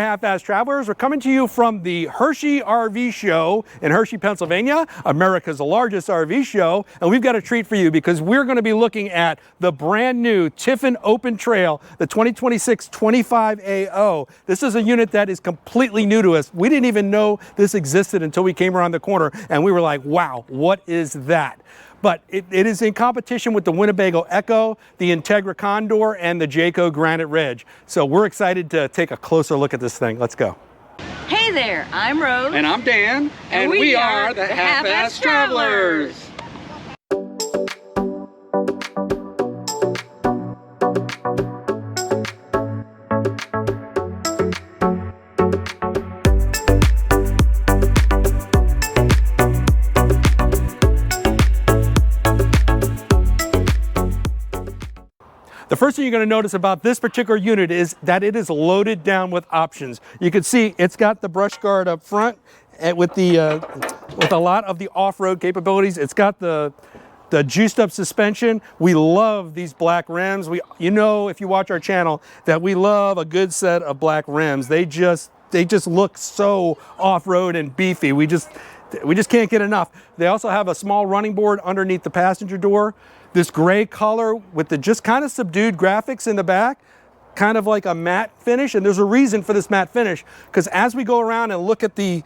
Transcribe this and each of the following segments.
Half-Assed Travelers. We're coming to you from the Hershey RV Show in Hershey, Pennsylvania, America's largest RV show. And we've got a treat for you because we're going to be looking at the brand new Tiffin Open Trail, the 2026 25AO. This is a unit that is completely new to us. We didn't even know this existed until we came around the corner and we were like, wow, what is that? But it is in competition with the Winnebago Ekko, the Entegra Condor, and the Jayco Granite Ridge. So we're excited to take a closer look at this thing. Let's go. Hey there, I'm Rose. And I'm Dan. And we are the Half-Assed Travelers. The first thing you're going to notice about this particular unit is that it is loaded down with options. You can see it's got the brush guard up front and with a lot of the off-road capabilities. It's got the juiced up suspension. We love these black rims. You know, if you watch our channel, that we love a good set of black rims. They just look so off-road and beefy. We just can't get enough. They also have a small running board underneath the passenger door. This gray color with the just kind of subdued graphics in the back, kind of like a matte finish. And there's a reason for this matte finish, because as we go around and look at the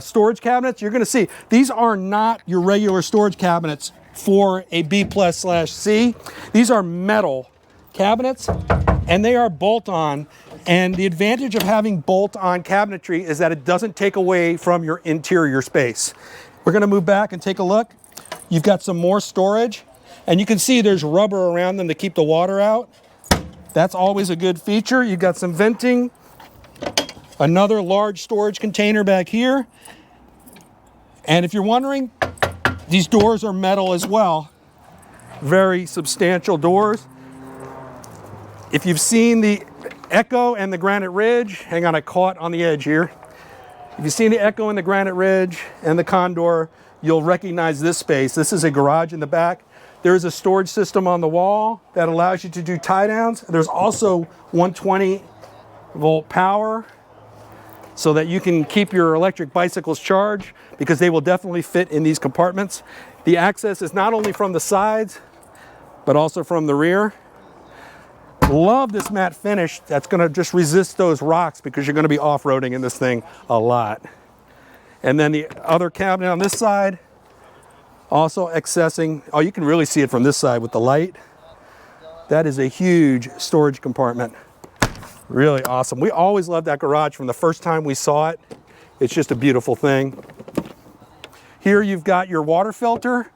storage cabinets, you're going to see these are not your regular storage cabinets for a B+/C. These are metal cabinets and they are bolt-on. And the advantage of having bolt-on cabinetry is that it doesn't take away from your interior space. We're going to move back and take a look. You've got some more storage, and you can see there's rubber around them to keep the water out. That's always a good feature. You've got some venting, another large storage container back here. And if you're wondering, these doors are metal as well. Very substantial doors. If you've seen the Ekko and the Granite Ridge, hang on, I caught on the edge here. If you've seen the Ekko and the Granite Ridge and the Condor, you'll recognize this space. This is a garage in the back. There is a storage system on the wall that allows you to do tie downs. There's also 120 volt power so that you can keep your electric bicycles charged, because they will definitely fit in these compartments. The access is not only from the sides, but also from the rear. Love this matte finish that's gonna just resist those rocks, because you're gonna be off-roading in this thing a lot. And then the other cabinet on this side, also accessing, oh, you can really see it from this side with the light. That is a huge storage compartment. Really awesome. We always loved that garage from the first time we saw it. It's just a beautiful thing. Here you've got your water filter,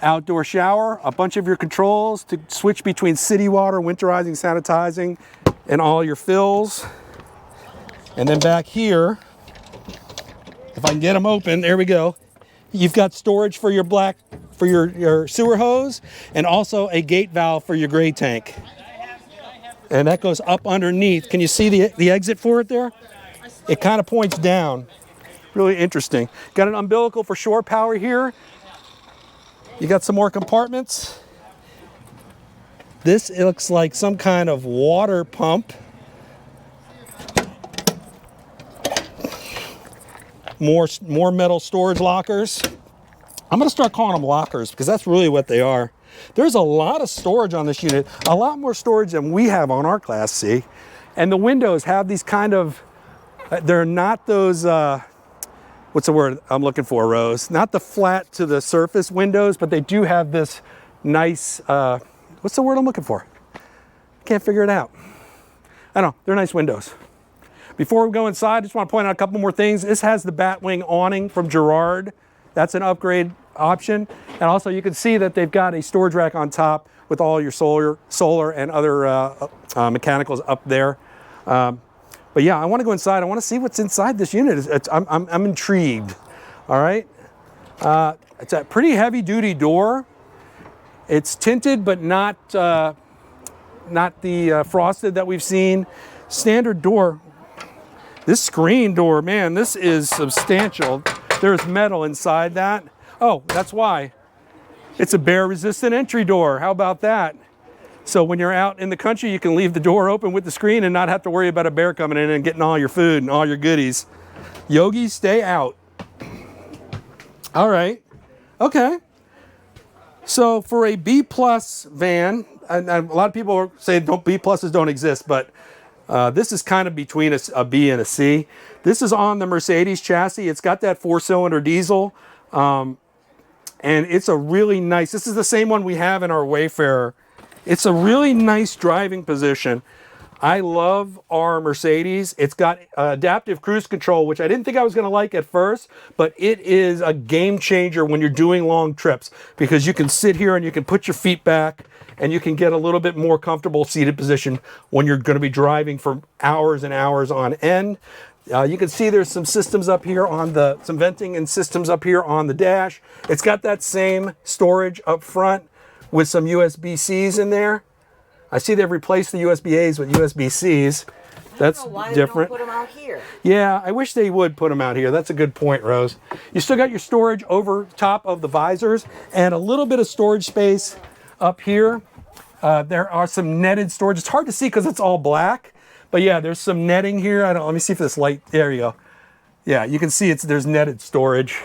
outdoor shower, a bunch of your controls to switch between city water, winterizing, sanitizing, and all your fills. And then back here, if I can get them open, there we go. You've got storage for your your sewer hose, and also a gate valve for your gray tank. And that goes up underneath. Can you see the exit for it there? It kind of points down. Really interesting. Got an umbilical for shore power here. You got some more compartments. This looks like some kind of water pump. More metal storage lockers. I'm going to start calling them lockers because that's really what they are. There's a lot of storage on this unit, a lot more storage than we have on our Class C. And the windows have these kind of, they're not those, what's the word I'm looking for, Rose? Not the flat to the surface windows, but they do have this nice, what's the word I'm looking for? Can't figure it out. I don't know, they're nice windows. Before we go inside, I just want to point out a couple more things. This has the Batwing awning from Girard. That's an upgrade option. And also you can see that they've got a storage rack on top with all your solar and other mechanicals up there. But yeah, I want to go inside. I want to see what's inside this unit. I'm intrigued. All right. It's a pretty heavy duty door. It's tinted, but not the frosted that we've seen. Standard door. This screen door, man, this is substantial. There's metal inside that. Oh, that's why. It's a bear resistant entry door. How about that? So when you're out in the country, you can leave the door open with the screen and not have to worry about a bear coming in and getting all your food and all your goodies. Yogi, stay out. All right. Okay. So for a B plus van, and a lot of people say B pluses don't exist, but this is kind of between a B and a C. This is on the Mercedes chassis. It's got that 4-cylinder diesel, and it's a really nice. This is the same one we have in our Wayfarer. It's a really nice driving position. I love our Mercedes. It's got adaptive cruise control, which I didn't think I was going to like at first, but it is a game changer when you're doing long trips because you can sit here and you can put your feet back and you can get a little bit more comfortable seated position when you're going to be driving for hours and hours on end. You can see there's some systems up here on some venting and systems up here on the dash. It's got that same storage up front with some USB-Cs in there. I see they've replaced the USB-As with USB-Cs. That's why different. They don't put them out here. Yeah, I wish they would put them out here. That's a good point, Rose. You still got your storage over top of the visors and a little bit of storage space up here. There are some netted storage. It's hard to see because it's all black, but yeah, there's some netting here. Let me see if this light. There you go. Yeah, you can see there's netted storage.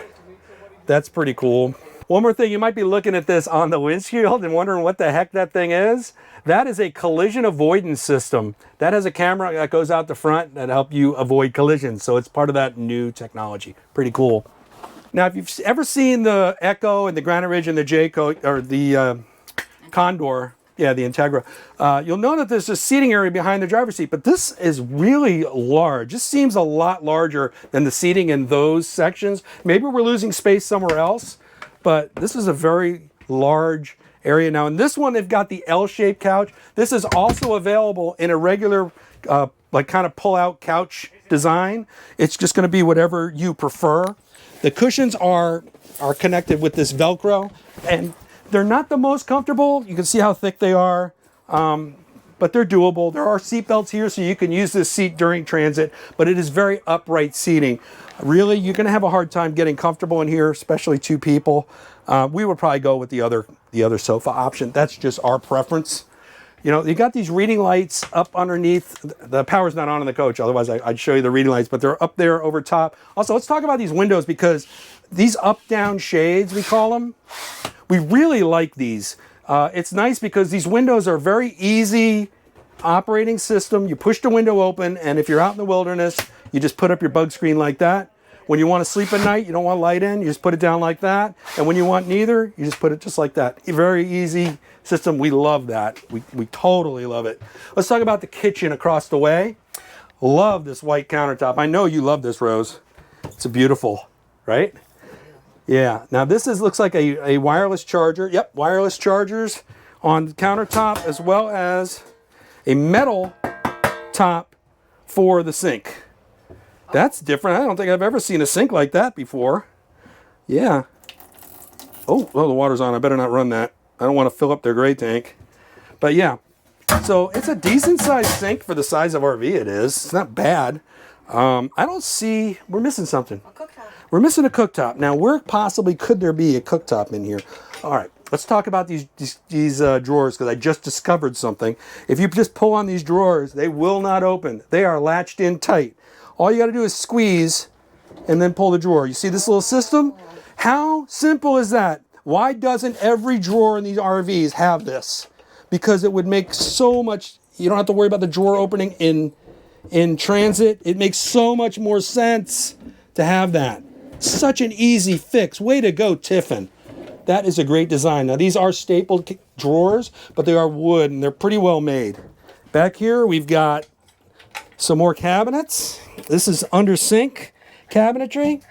That's pretty cool. One more thing, you might be looking at this on the windshield and wondering what the heck that thing is. That is a collision avoidance system. That has a camera that goes out the front that helps you avoid collisions. So it's part of that new technology. Pretty cool. Now, if you've ever seen the Ekko and the Granite Ridge and the Jayco, or the Condor, yeah, the Entegra, you'll know that there's a seating area behind the driver's seat, but this is really large. This seems a lot larger than the seating in those sections. Maybe we're losing space somewhere else, but this is a very large area now. And this one, they've got the L-shaped couch. This is also available in a regular, like kind of pull-out couch design. It's just going to be whatever you prefer. The cushions are connected with this Velcro, and they're not the most comfortable. You can see how thick they are, but they're doable. There are seat belts here, so you can use this seat during transit, but it is very upright seating. Really, you're going to have a hard time getting comfortable in here, especially two people. We would probably go with the other sofa option. That's just our preference. You know, you got these reading lights up underneath. The power's not on in the coach, otherwise I'd show you the reading lights, but they're up there over top. Also, let's talk about these windows, because these up-down shades, we call them, we really like these. It's nice because these windows are very easy operating system. You push the window open, and if you're out in the wilderness, you just put up your bug screen like that. When you want to sleep at night, you don't want light in, you just put it down like that. And when you want neither, you just put it just like that. A very easy system. We love that. We totally love it. Let's talk about the kitchen across the way. Love this white countertop. I know you love this, Rose. It's beautiful, right? Yeah. Now this looks like a wireless charger. Yep, wireless chargers on the countertop, as well as a metal top for the sink. That's different. I don't think I've ever seen a sink like that before. Yeah. Oh, well, the water's on. I better not run that. I don't want to fill up their gray tank. But yeah. So it's a decent sized sink for the size of RV it is. It's not bad. I don't see, we're missing something. A cooktop. We're missing a cooktop. Now, where possibly could there be a cooktop in here? All right, let's talk about these drawers, because I just discovered something. If you just pull on these drawers, they will not open. They are latched in tight. All you got to do is squeeze and then pull the drawer. You see this little system? How simple is that? Why doesn't every drawer in these RVs have this? Because it would make so much, you don't have to worry about the drawer opening in transit. It makes so much more sense to have that. Such an easy fix. Way to go, Tiffin. That is a great design. Now, these are stapled drawers, but they are wood, and they're pretty well made. Back here, we've got some more cabinets. This is under sink cabinetry.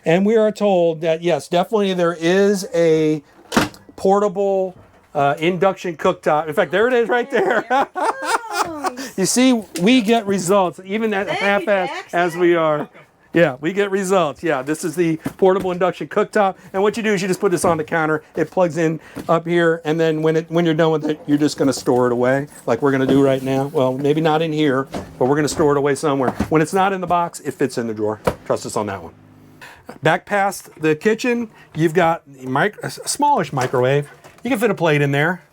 And we are told that, yes, definitely there is a portable induction cooktop. In fact, there it is right there. You see, we get results, even at half-assed as we are. Yeah, we get results. Yeah, this is the portable induction cooktop. And what you do is you just put this on the counter. It plugs in up here. And then when you're done with it, you're just going to store it away like we're going to do right now. Well, maybe not in here, but we're going to store it away somewhere. When it's not in the box, it fits in the drawer. Trust us on that one. Back past the kitchen, you've got a smallish microwave. You can fit a plate in there.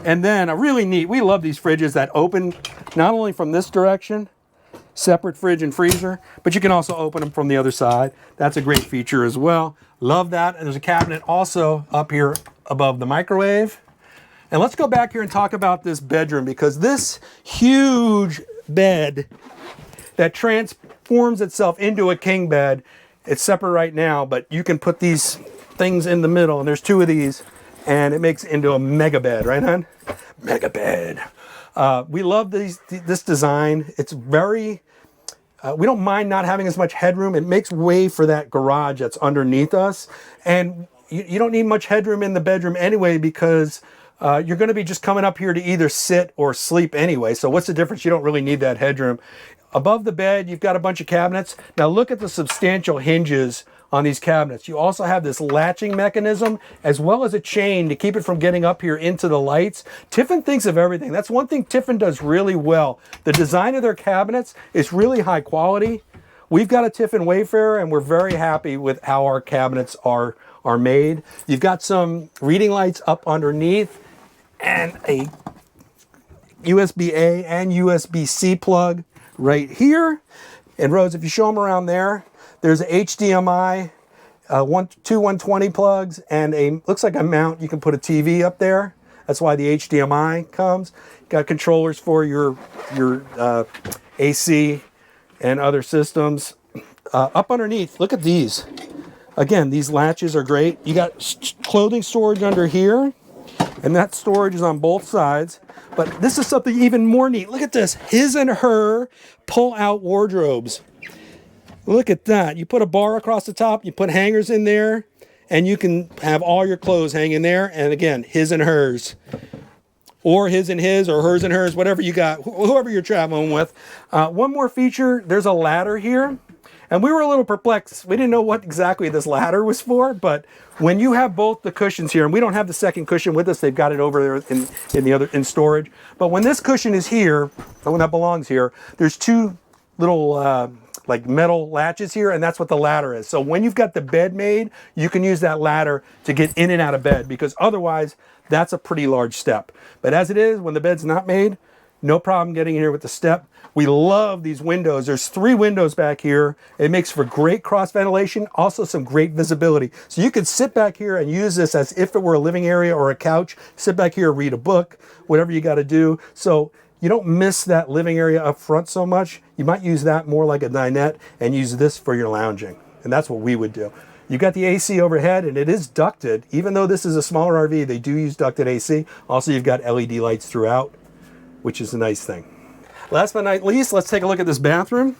And then a really neat, we love these fridges that open not only from this direction, separate fridge and freezer, but you can also open them from the other side. That's a great feature as well. Love that. And there's a cabinet also up here above the microwave. And let's go back here and talk about this bedroom, because this huge bed that transforms itself into a king bed, it's separate right now, but you can put these things in the middle, and there's two of these, and it makes it into a mega bed, right, hon? Mega bed. We love this design. It's very, we don't mind not having as much headroom. It makes way for that garage that's underneath us. And you don't need much headroom in the bedroom anyway, because you're going to be just coming up here to either sit or sleep anyway. So what's the difference? You don't really need that headroom. Above the bed, you've got a bunch of cabinets. Now look at the substantial hinges on these cabinets. You also have this latching mechanism as well as a chain to keep it from getting up here into the lights. Tiffin thinks of everything. That's one thing Tiffin does really well. The design of their cabinets is really high quality. We've got a Tiffin Wayfarer, and we're very happy with how our cabinets are made. You've got some reading lights up underneath and a USB-A and USB-C plug right here. And Rose, if you show them around there, there's a HDMI, two 120 plugs, and looks like a mount. You can put a TV up there. That's why the HDMI comes. Got controllers for your AC and other systems. Up underneath, look at these. Again, these latches are great. You got clothing storage under here, and that storage is on both sides. But this is something even more neat. Look at this, his and her pull-out wardrobes. Look at that. You put a bar across the top, you put hangers in there, and you can have all your clothes hanging there. And again, his and hers. Or his and his, or hers and hers, whatever you got, whoever you're traveling with. One more feature, there's a ladder here. And we were a little perplexed. We didn't know what exactly this ladder was for, but when you have both the cushions here, and we don't have the second cushion with us, they've got it over there in storage. But when this cushion is here, and when that belongs here, there's two little like metal latches here, and that's what the ladder is. So when you've got the bed made, you can use that ladder to get in and out of bed, because otherwise that's a pretty large step. But as it is, when the bed's not made, no problem getting in here with the step. We love these windows. There's 3 windows back here. It makes for great cross ventilation, also some great visibility. So you could sit back here and use this as if it were a living area or a couch. Sit back here, read a book, whatever you got to do. So you don't miss that living area up front so much. You might use that more like a dinette and use this for your lounging. And that's what we would do. You've got the AC overhead, and it is ducted. Even though this is a smaller RV, they do use ducted AC. Also, you've got LED lights throughout, which is a nice thing. Last but not least, let's take a look at this bathroom.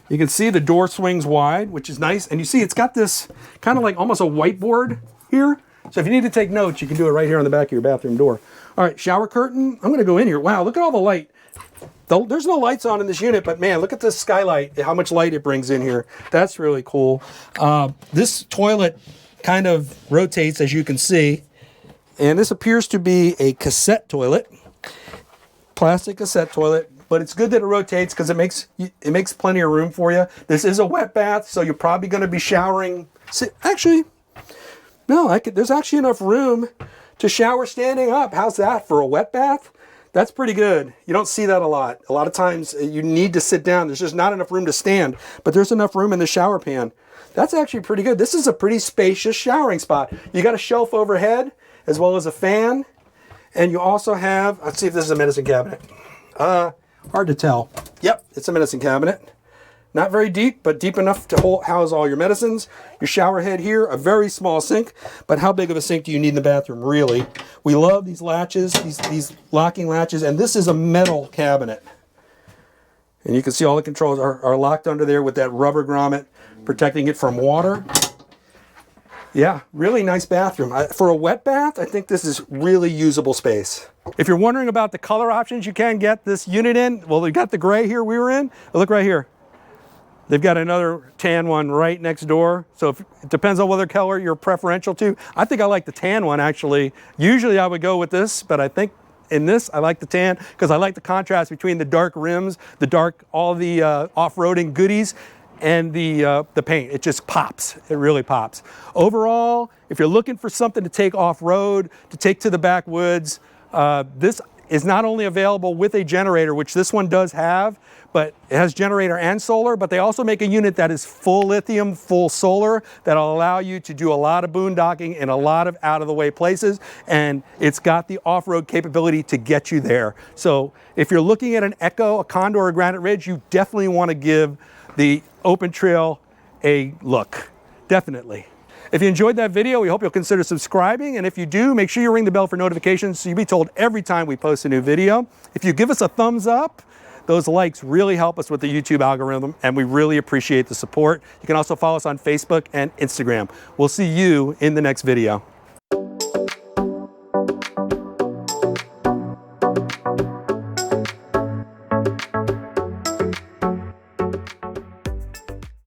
You can see the door swings wide, which is nice. And you see it's got this kind of like almost a whiteboard here. So if you need to take notes, you can do it right here on the back of your bathroom door. All right, shower curtain. I'm going to go in here. Wow, look at all the light. There's no lights on in this unit, but man, look at this skylight, how much light it brings in here. That's really cool. This toilet kind of rotates, as you can see. And this appears to be a cassette toilet. Plastic cassette toilet, but it's good that it rotates because it makes plenty of room for you. This is a wet bath, so you're probably going to be showering. Actually, no, there's actually enough room to shower standing up. How's that for a wet bath? That's pretty good. You don't see that a lot. A lot of times you need to sit down. There's just not enough room to stand, but there's enough room in the shower pan. That's actually pretty good. This is a pretty spacious showering spot. You got a shelf overhead as well as a fan. And you also have, let's see if this is a medicine cabinet. Hard to tell. Yep, it's a medicine cabinet. Not very deep, but deep enough to house all your medicines. Your shower head here, a very small sink. But how big of a sink do you need in the bathroom, really? We love these latches, these locking latches, and this is a metal cabinet. And you can see all the controls are locked under there with that rubber grommet protecting it from water. Yeah, really nice bathroom. For a wet bath, I think this is really usable space. If you're wondering about the color options you can get this unit in, well, they got the gray here we were in. Look right here. They've got another tan one right next door. So it depends on whether color you're preferential to. I think I like the tan one, actually. Usually I would go with this, but I think in this, I like the tan because I like the contrast between the dark rims, all the off-roading goodies, and the paint. It just pops. It really pops. Overall, if you're looking for something to take off-road, to take to the backwoods, This is not only available with a generator, which this one does have, but it has generator and solar, but they also make a unit that is full lithium, full solar, that'll allow you to do a lot of boondocking in a lot of out-of-the-way places, and it's got the off-road capability to get you there. So if you're looking at an Ekko, a Condor, or Granite Ridge, you definitely want to give the Open Trail a look, definitely. If you enjoyed that video, we hope you'll consider subscribing, and if you do, make sure you ring the bell for notifications so you'll be told every time we post a new video. If you give us a thumbs up, those likes really help us with the YouTube algorithm, and we really appreciate the support. You can also follow us on Facebook and Instagram. We'll see you in the next video.